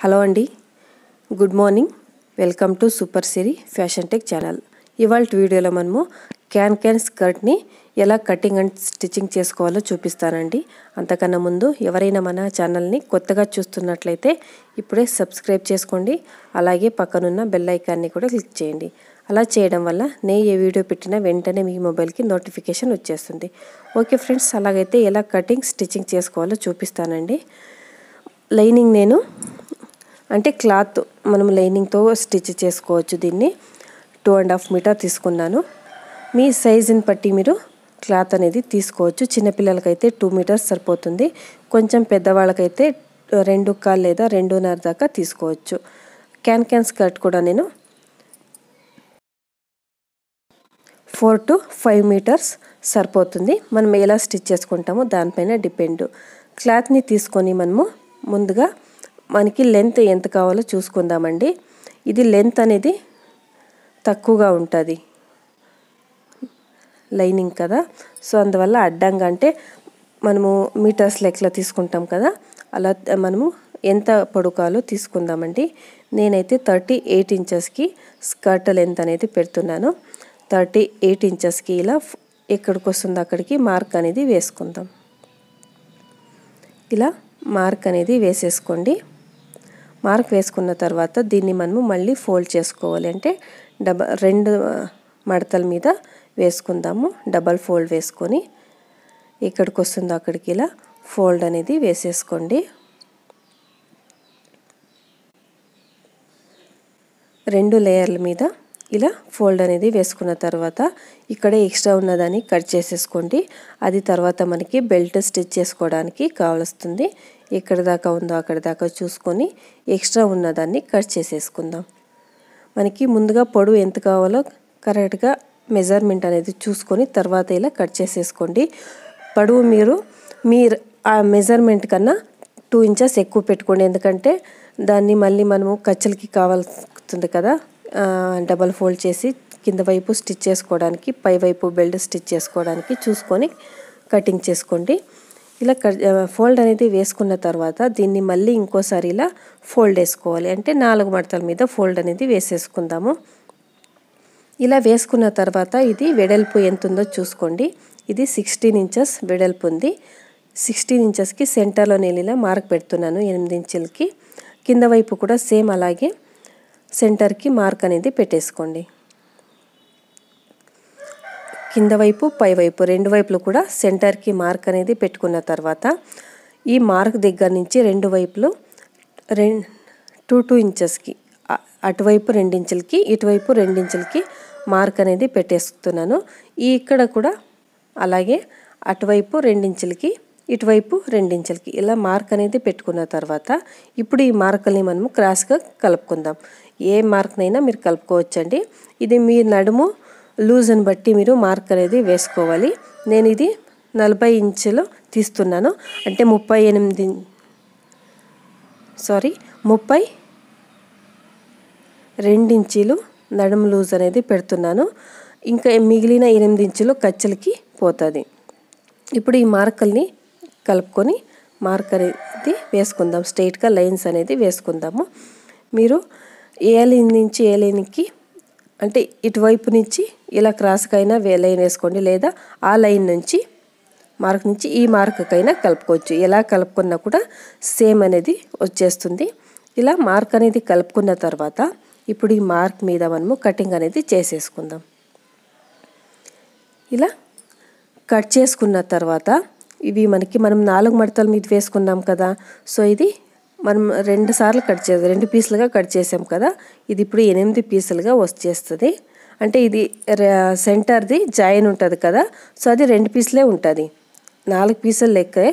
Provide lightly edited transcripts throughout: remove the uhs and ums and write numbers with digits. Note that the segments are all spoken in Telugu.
హలో అండి, good morning. Welcome to SuperSiriFashionTeck channel. ఇవాళ వీడియోలో మనము క్యాన్ స్కర్ట్ని ఎలా కటింగ్ అండ్ స్టిచ్చింగ్ చేసుకోవాలో చూపిస్తానండి. అంతకన్నా ముందు ఎవరైనా మన ఛానల్ని కొత్తగా చూస్తున్నట్లయితే ఇప్పుడే సబ్స్క్రైబ్ చేసుకోండి. అలాగే పక్కనున్న బెల్ ఐకాన్ని కూడా క్లిక్ చేయండి. అలా చేయడం వల్ల నేను ఏ వీడియో పెట్టినా వెంటనే మీ మొబైల్కి నోటిఫికేషన్ వచ్చేస్తుంది. ఓకే ఫ్రెండ్స్, అలాగైతే ఎలా కటింగ్ స్టిచ్చింగ్ చేసుకోవాలో చూపిస్తానండి. లైనింగ్ నేను అంటే క్లాత్ మనం లైనింగ్తో స్టిచ్ చేసుకోవచ్చు. దీన్ని 2.5 మీటర్ తీసుకున్నాను. మీ సైజుని బట్టి మీరు క్లాత్ అనేది తీసుకోవచ్చు. చిన్నపిల్లలకైతే 2 మీటర్స్ సరిపోతుంది. కొంచెం పెద్దవాళ్ళకైతే 2.25 లేదా 2.5 దాకా తీసుకోవచ్చు. క్యాన్ స్కర్ట్ కూడా నేను 4 to 5 మీటర్స్ సరిపోతుంది. మనం ఎలా స్టిచ్ చేసుకుంటామో దానిపైన డిపెండ్. క్లాత్ని తీసుకొని మనము ముందుగా మనకి లెంత్ ఎంత కావాలో చూసుకుందామండి. ఇది లెంత్ అనేది తక్కువగా ఉంటుంది లైనింగ్ కదా, సో అందువల్ల అడ్డంగా అంటే మనము మీటర్స్ లెక్కలో తీసుకుంటాం కదా, అలా మనము ఎంత పొడుకాలో తీసుకుందామండి. నేనైతే 38 ఇంచెస్కి స్కర్ట్ లెంత్ అనేది పెడుతున్నాను. 38 ఇంచెస్కి ఇలా ఎక్కడికి వస్తుందో అక్కడికి మార్క్ అనేది వేసుకుందాం. ఇలా మార్క్ అనేది వేసేసుకోండి. మార్క్ వేసుకున్న తర్వాత దీన్ని మనము మళ్ళీ ఫోల్డ్ చేసుకోవాలి. అంటే 2 మడతల మీద వేసుకుందాము. డబల్ ఫోల్డ్ వేసుకొని ఎక్కడికి వస్తుందో అక్కడికి ఇలా ఫోల్డ్ అనేది వేసేసుకోండి. 2 లేయర్ల మీద ఇలా ఫోల్డ్ అనేది వేసుకున్న తర్వాత ఇక్కడ ఎక్స్ట్రా ఉన్నదాన్ని కట్ చేసేసుకోండి. అది తర్వాత మనకి బెల్ట్ స్టిచ్ చేసుకోవడానికి కావలస్తుంది. ఎక్కడ దాకా ఉందో అక్కడ దాకా చూసుకొని ఎక్స్ట్రా ఉన్నదాన్ని కట్ చేసేసుకుందాం. మనకి ముందుగా పొడవు ఎంత కావాలో కరెక్ట్గా మెజర్మెంట్ అనేది చూసుకొని తర్వాత ఇలా కట్ చేసేసుకోండి. పొడవు మీరు ఆ మెజర్మెంట్ కన్నా 2 ఇంచెస్ ఎక్కువ పెట్టుకోండి. ఎందుకంటే దాన్ని మళ్ళీ మనము ఖర్చులకి కావాల్సింది కదా, డబల్ ఫోల్డ్ చేసి కింద వైపు స్టిచ్ చేసుకోవడానికి, పై వైపు బెల్ట్ స్టిచ్ చేసుకోవడానికి చూసుకొని కటింగ్ చేసుకోండి. ఇలా ఫోల్డ్ అనేది వేసుకున్న తర్వాత దీన్ని మళ్ళీ ఇంకోసారి ఇలా ఫోల్డ్ వేసుకోవాలి. అంటే 4 మడతల మీద ఫోల్డ్ అనేది వేసేసుకుందాము. ఇలా వేసుకున్న తర్వాత ఇది వెడల్పు ఎంత ఉందో చూసుకోండి. ఇది 16 ఇంచెస్ వెడల్పు ఉంది. 16 ఇంచెస్కి సెంటర్లో నేను ఇలా మార్క్ పెడుతున్నాను 8 ఇంచులకి. కింద వైపు కూడా సేమ్ అలాగే సెంటర్కి మార్క్ అనేది పెట్టేసుకోండి. కింద వైపు పై వైపు 2 వైపులు కూడా సెంటర్కి మార్క్ అనేది పెట్టుకున్న తర్వాత ఈ మార్క్ దగ్గర నుంచి 2 వైపులు 2 ఇంచెస్కి అటువైపు 2 ఇంచులకి ఇటువైపు 2 ఇంచులకి మార్క్ అనేది పెట్టేస్తున్నాను. ఇక్కడ కూడా అలాగే అటువైపు 2 ఇంచులకి ఇటువైపు 2 ఇంచులకి ఇలా మార్క్ అనేది పెట్టుకున్న తర్వాత ఇప్పుడు ఈ మార్కుల్ని మనము క్రాస్గా కలుపుకుందాం. ఏ మార్క్నైనా మీరు కలుపుకోవచ్చండి. ఇది మీ నడుము లూజ్ని బట్టి మీరు మార్క్ అనేది వేసుకోవాలి. నేను ఇది 40 ఇంచులు తీస్తున్నాను. అంటే 32 ఇంచులు నడుము లూజ్ అనేది పెడుతున్నాను. ఇంకా మిగిలిన 8 ఇంచులు ఖర్చులకి పోతుంది. ఇప్పుడు ఈ మార్కుల్ని కలుపుకొని మార్క్ అనేది వేసుకుందాం. స్ట్రైట్గా లైన్స్ అనేది వేసుకుందాము. మీరు ఏ లైన్ నుంచి ఏ లైన్కి అంటే ఇటువైపు నుంచి ఇలా క్రాస్కైనా లైన్ వేసుకోండి, లేదా ఆ లైన్ నుంచి మార్క్ నుంచి ఈ మార్క్కైనా కలుపుకోవచ్చు. ఎలా కలుపుకున్నా కూడా సేమ్ అనేది వచ్చేస్తుంది. ఇలా మార్క్ అనేది కలుపుకున్న తర్వాత ఇప్పుడు ఈ మార్క్ మీద మనము కటింగ్ అనేది చేసేసుకుందాం. ఇలా కట్ చేసుకున్న తర్వాత ఇవి మనం 4 మడతల మీద వేసుకున్నాం కదా, సో ఇది మనం 2 సార్లు కట్ చేద్దాం. 2 పీసులుగా కట్ చేసాం కదా, ఇది ఇప్పుడు 8 పీసులుగా వచ్చేస్తుంది. అంటే ఇది సెంటర్ది జాయిన్ ఉంటుంది కదా, సో అది 2 పీసులే ఉంటుంది. 4 పీసులు లెక్కే,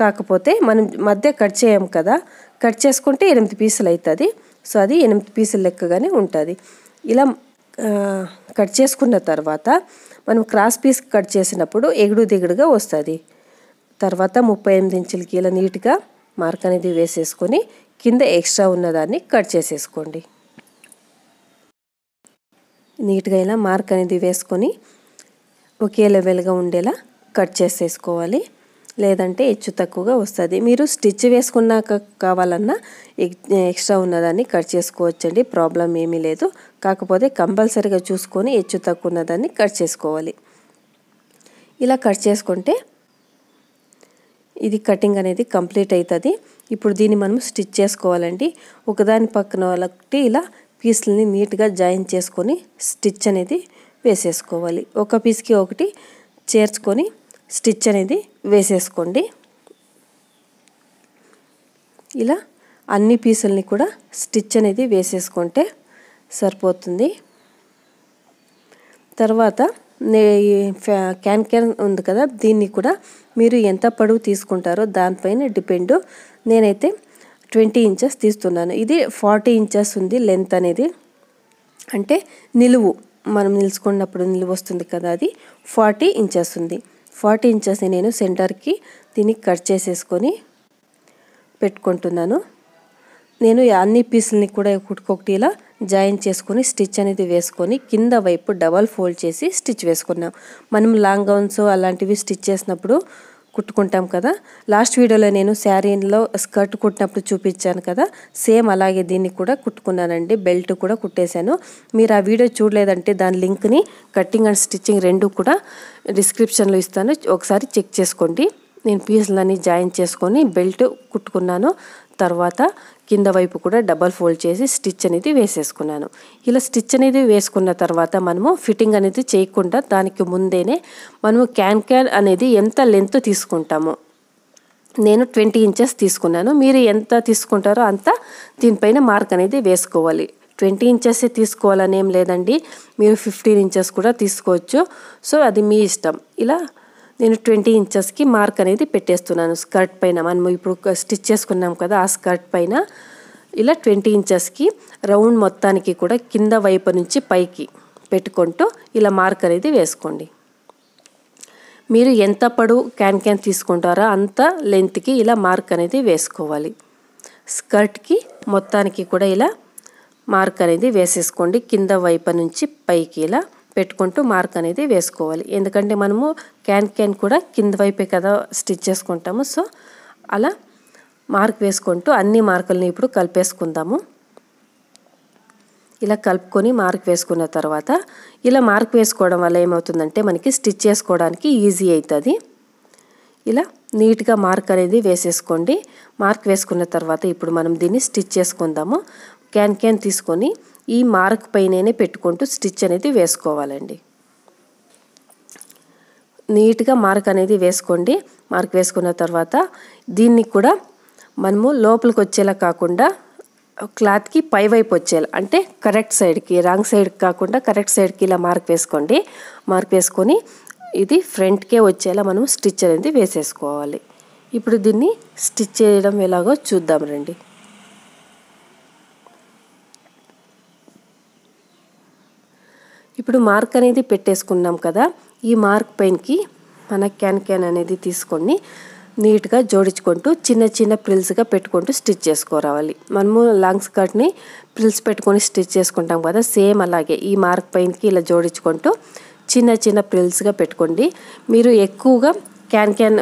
కాకపోతే మనం మధ్య కట్ చేయం కదా, కట్ చేసుకుంటే 8 పీసులు అవుతుంది. సో అది 8 పీసులు లెక్కగానే ఉంటుంది. ఇలా కట్ చేసుకున్న తర్వాత మనం క్రాస్ పీస్ కట్ చేసినప్పుడు ఎగుడు దిగుడుగా వస్తుంది. తర్వాత 38 ఇంచులకి ఇలా నీట్గా మార్క్ అనేది వేసేసుకొని కింద ఎక్స్ట్రా ఉన్నదాన్ని కట్ చేసేసుకోండి. నీట్గా ఇలా మార్క్ అనేది వేసుకొని ఒకే లెవెల్గా ఉండేలా కట్ చేసేసుకోవాలి. లేదంటే హెచ్చు తక్కువగా వస్తుంది. మీరు స్టిచ్ వేసుకున్నాక కావాలన్నా ఎక్స్ట్రా ఉన్నదాన్ని కట్ చేసుకోవచ్చండి, ప్రాబ్లం ఏమీ లేదు. కాకపోతే కంపల్సరీగా చూసుకొని హెచ్చు తక్కువ ఉన్నదాన్ని కట్ చేసుకోవాలి. ఇలా కట్ చేసుకుంటే ఇది కటింగ్ అనేది కంప్లీట్ అవుతుంది. ఇప్పుడు దీన్ని మనం స్టిచ్ చేసుకోవాలండి. ఒకదాని పక్కన ఒకటి ఇలా పీస్లని నీట్గా జాయిన్ చేసుకొని స్టిచ్ అనేది వేసేసుకోవాలి. ఒక పీస్కి ఒకటి చేర్చుకొని స్టిచ్ అనేది వేసేసుకోండి. ఇలా అన్ని పీసుల్ని కూడా స్టిచ్ అనేది వేసేసుకుంటే సరిపోతుంది. తర్వాత క్యాన్ ఉంది కదా, దీన్ని కూడా మీరు ఎంత పొడవు తీసుకుంటారో దానిపైన డిపెండ్. నేనైతే 20 ఇంచెస్ తీస్తున్నాను. ఇది 40 ఇంచెస్ ఉంది లెంత్ అనేది. అంటే నిలువు మనం నిలుచుకున్నప్పుడు నిలువు వస్తుంది కదా, అది 40 ఇంచెస్ ఉంది. 40 ఇంచెస్ని నేను సెంటర్కి దీన్ని కట్ చేసేసుకొని పెట్టుకుంటున్నాను. నేను అన్ని పీసులని కూడా ఒకటి ఇలా జాయిన్ చేసుకొని స్టిచ్ అనేది వేసుకొని కింద వైపు డబల్ ఫోల్డ్ చేసి స్టిచ్ వేసుకున్నాం. మనం లాంగ్ గౌన్స్ అలాంటివి స్టిచ్ చేసినప్పుడు కుట్టుకుంటాం కదా, లాస్ట్ వీడియోలో నేను శారీలో స్కర్ట్ కుట్టినప్పుడు చూపించాను కదా, సేమ్ అలాగే దీన్ని కూడా కుట్టుకున్నానండి. బెల్ట్ కూడా కుట్టేశాను. మీరు ఆ వీడియో చూడలేదంటే దాని లింక్ని కటింగ్ అండ్ స్టిచ్చింగ్ రెండు కూడా డిస్క్రిప్షన్లో ఇస్తాను, ఒకసారి చెక్ చేసుకోండి. నేను పీసులన్నీ జాయిన్ చేసుకొని బెల్ట్ కుట్టుకున్నాను. తర్వాత కింద వైపు కూడా డబల్ ఫోల్డ్ చేసి స్టిచ్ అనేది వేసేసుకున్నాను. ఇలా స్టిచ్ అనేది వేసుకున్న తర్వాత మనము ఫిట్టింగ్ అనేది చేయకుండా దానికి ముందేనే మనము క్యాన్ అనేది ఎంత లెంత్ తీసుకుంటామో, నేను 20 ఇంచెస్ తీసుకున్నాను. మీరు ఎంత తీసుకుంటారో అంత దీనిపైన మార్క్ అనేది వేసుకోవాలి. 20 ఇంచెస్ తీసుకోవాలని ఏం లేదండి, మీరు 15 ఇంచెస్ కూడా తీసుకోవచ్చు. సో అది మీ ఇష్టం. ఇలా నేను 20 ఇంచెస్కి మార్క్ అనేది పెట్టేస్తున్నాను. స్కర్ట్ పైన మనం ఇప్పుడు స్టిచ్ చేసుకున్నాం కదా, ఆ స్కర్ట్ పైన ఇలా 20 ఇంచెస్కి రౌండ్ మొత్తానికి కూడా కింద వైపు నుంచి పైకి పెట్టుకుంటూ ఇలా మార్క్ అనేది వేసుకోండి. మీరు ఎంత పొడవు క్యాన్ తీసుకుంటారో అంత లెంత్కి ఇలా మార్క్ అనేది వేసుకోవాలి. స్కర్ట్కి మొత్తానికి కూడా ఇలా మార్క్ అనేది వేసేసుకోండి. కింద వైపు నుంచి పైకి ఇలా పెట్టుకుంటూ మార్క్ అనేది వేసుకోవాలి. ఎందుకంటే మనము క్యాన్ కూడా కింద వైపే కదా స్టిచ్ చేసుకుంటాము. సో అలా మార్క్ వేసుకుంటూ అన్ని మార్కుల్ని ఇప్పుడు కలిపేసుకుందాము. ఇలా కలుపుకొని మార్క్ వేసుకున్న తర్వాత ఇలా మార్క్ వేసుకోవడం వల్ల ఏమవుతుందంటే మనకి స్టిచ్ చేసుకోవడానికి ఈజీ అవుతుంది. ఇలా నీట్గా మార్క్ అనేది వేసేసుకోండి. మార్క్ వేసుకున్న తర్వాత ఇప్పుడు మనం దీన్ని స్టిచ్ చేసుకుందాము. క్యాన్ తీసుకొని ఈ మార్క్ పైనే పెట్టుకుంటూ స్టిచ్ అనేది వేసుకోవాలండి. నీట్గా మార్క్ అనేది వేసుకోండి. మార్క్ వేసుకున్న తర్వాత దీన్ని కూడా మనము లోపలికి వచ్చేలా కాకుండా క్లాత్కి పై వైపు వచ్చేలా, అంటే కరెక్ట్ సైడ్కి, రాంగ్ సైడ్కి కాకుండా కరెక్ట్ సైడ్కి ఇలా మార్క్ వేసుకోండి. మార్క్ వేసుకొని ఇది ఫ్రంట్కే వచ్చేలా మనం స్టిచ్ అనేది వేసేసుకోవాలి. ఇప్పుడు దీన్ని స్టిచ్ చేయడం ఎలాగో చూద్దాం రండి. ఇప్పుడు మార్క్ అనేది పెట్టేసుకున్నాం కదా, ఈ మార్క్ పైనకి మన క్యాన్ అనేది తీసుకొని నీట్గా జోడించుకుంటూ చిన్న చిన్న ప్రిల్స్గా పెట్టుకుంటూ స్టిచ్ చేసుకోరావాలి. మనము లాంగ్ స్కర్ట్ని ప్రిల్స్ పెట్టుకొని స్టిచ్ చేసుకుంటాం కదా, సేమ్ అలాగే ఈ మార్క్ పైనకి ఇలా జోడించుకుంటూ చిన్న చిన్న ప్రిల్స్గా పెట్టుకోండి. మీరు ఎక్కువగా క్యాన్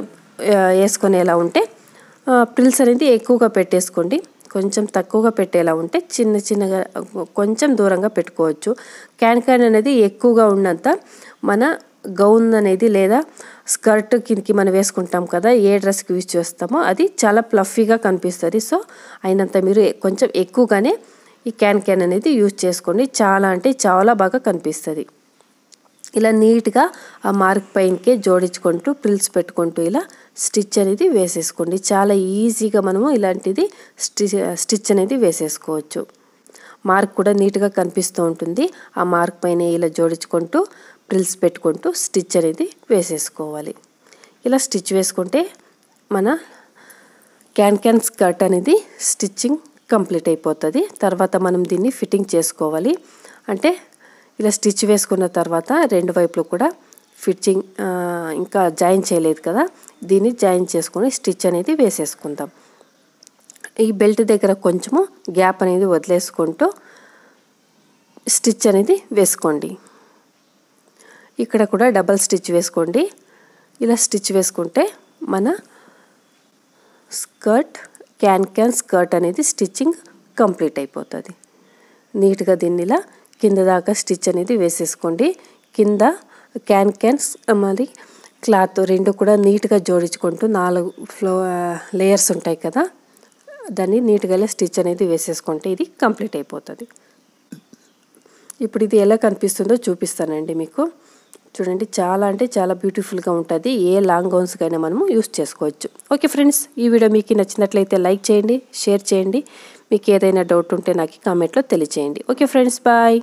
వేసుకునేలా ఉంటే ప్రిల్స్ అనేది ఎక్కువగా పెట్టేసుకోండి. కొంచెం తక్కువగా పెట్టేలా ఉంటే చిన్న చిన్నగా కొంచెం దూరంగా పెట్టుకోవచ్చు. క్యాన్ అనేది ఎక్కువగా ఉన్నంత మన గౌన్ అనేది లేదా స్కర్ట్ కిందకి మనం వేసుకుంటాం కదా, ఏ డ్రెస్కి యూజ్ చేస్తామో అది చాలా ఫ్లఫీగా కనిపిస్తుంది. సో అయినంత మీరు కొంచెం ఎక్కువగానే ఈ క్యాన్ అనేది యూజ్ చేసుకోండి. చాలా అంటే చాలా బాగా కనిపిస్తుంది. ఇలా నీట్గా ఆ మార్క్ పైనకే జోడించుకుంటూ ప్రిల్స్ పెట్టుకుంటూ ఇలా స్టిచ్ అనేది వేసేసుకోండి. చాలా ఈజీగా మనము ఇలాంటిది స్టిచ్ అనేది వేసేసుకోవచ్చు. మార్క్ కూడా నీట్గా కనిపిస్తూ ఉంటుంది. ఆ మార్క్ పైన ఇలా జోడించుకుంటూ ప్రిల్స్ పెట్టుకుంటూ స్టిచ్ అనేది వేసేసుకోవాలి. ఇలా స్టిచ్ వేసుకుంటే మన క్యాన్ స్కర్ట్ అనేది స్టిచ్చింగ్ కంప్లీట్ అయిపోతుంది. తర్వాత మనం దీన్ని ఫిట్టింగ్ చేసుకోవాలి. అంటే ఇలా స్టిచ్ వేసుకున్న తర్వాత రెండు వైపులు కూడా ఫిట్టింగ్ ఇంకా జాయిన్ చేయలేదు కదా, దీన్ని జాయిన్ చేసుకొని స్టిచ్ అనేది వేసేసుకుందాం. ఈ బెల్ట్ దగ్గర కొంచెము గ్యాప్ అనేది వదిలేసుకుంటూ స్టిచ్ అనేది వేసుకోండి. ఇక్కడ కూడా డబల్ స్టిచ్ వేసుకోండి. ఇలా స్టిచ్ వేసుకుంటే మన స్కర్ట్ క్యాన్ స్కర్ట్ అనేది స్టిచ్చింగ్ కంప్లీట్ అయిపోతుంది. నీట్గా దీన్ని ఇలా కింద దాకా స్టిచ్ అనేది వేసేసుకోండి. కింద క్యాన్స్ మరి క్లాత్ రెండు కూడా నీట్గా జోడించుకుంటూ 4 లేయర్స్ ఉంటాయి కదా, దాన్ని నీట్గా స్టిచ్ అనేది వేసేసుకుంటే ఇది కంప్లీట్ అయిపోతుంది. ఇప్పుడు ఇది ఎలా కనిపిస్తుందో చూపిస్తానండి మీకు. చూడండి, చాలా అంటే చాలా బ్యూటిఫుల్గా ఉంటుంది. ఏ లాంగ్ గౌన్స్కైనా మనము యూస్ చేసుకోవచ్చు. ఓకే ఫ్రెండ్స్, ఈ వీడియో మీకు నచ్చినట్లయితే లైక్ చేయండి, షేర్ చేయండి. మీకు ఏదైనా డౌట్ ఉంటే నాకు కామెంట్లో తెలియచేయండి. Okay friends, bye.